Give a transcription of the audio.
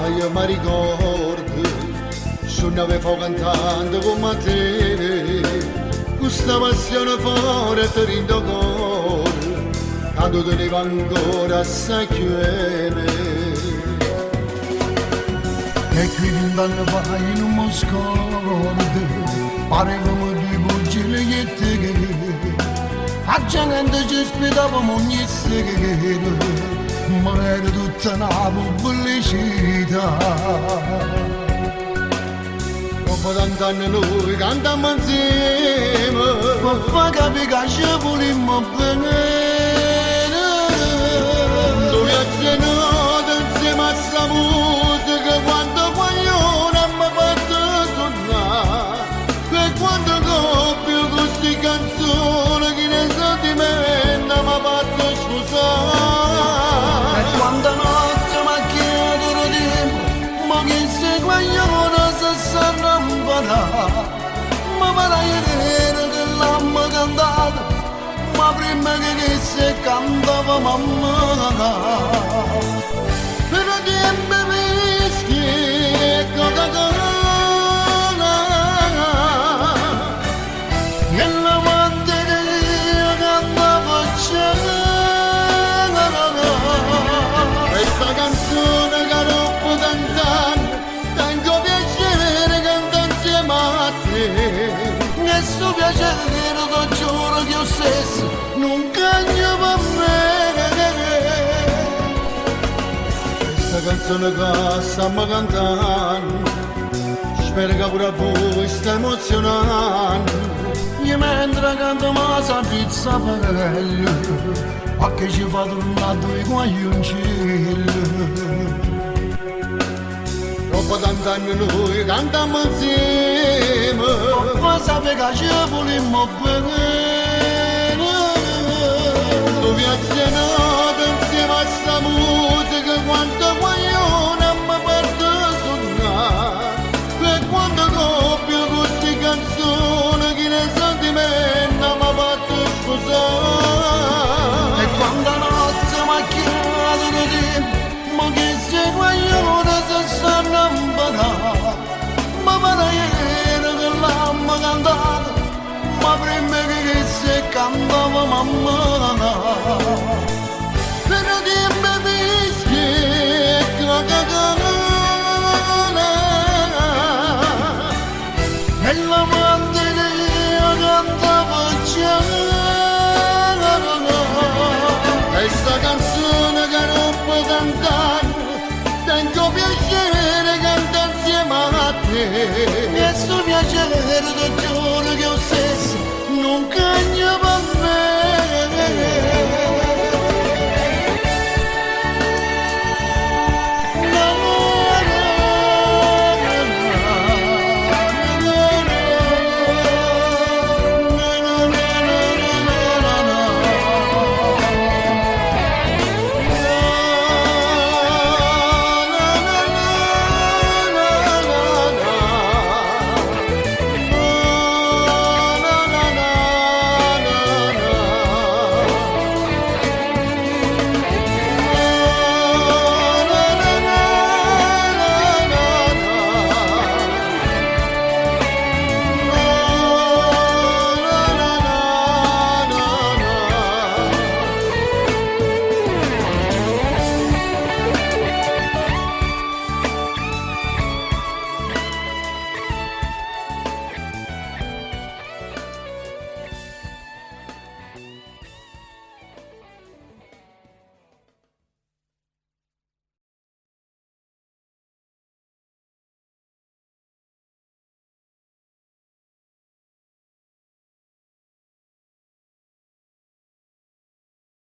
io mi ricordo, suonavo cantando come te, questa passione fuori ti rindo cuore, che tu tenevi ancora assai chiede. E qui 20 anni fa io non mi scordo, parevamo due bugie a gente ci aspettavamo ogni sera, ma era tutta una pubblicità. Dopo tanti anni noi cantiamo insieme, Ma fa capire che ci volimmo bene. noi accenato insieme a sta musica, quando guaglione mi fatto suonare, e quando coppio queste canzoni, chi ne sentimento mi ha fatto scusare. E quando notte mi ha chiesto di tempo, ma che se guaglione si sa ramparare, ma para ieri che l'hanno cantata, ma prima che si cantava mamma. Per tempo whisky e Coca-Cola, E la mattina io cantavo questa canzone che dopo tant'anni, tanto piacere canta insieme a te. Nessun piacere, ti giuro che io stesso non cagno per me. Questa canzone che stiamo cantando, spero che pure a voi sta emozionando. Io mentre canto ma sa pizza pelle, a che ci fa tornare due guaglioncelli. Dopo tanti anni noi cantiamo insieme, Ma sapere che ci volimmo bene. tu viaggiato insieme a sta musica, quanto guaglione mi porta a suonare, e quando coppio queste canzoni, chi ne sentimento mi ha fatto scusare. E quando notte mi ha chiesto di tempo, ma che se guaglione si sa ramparare, ma para ieri che l'hanno cantata, ma prima che si cantava mamma.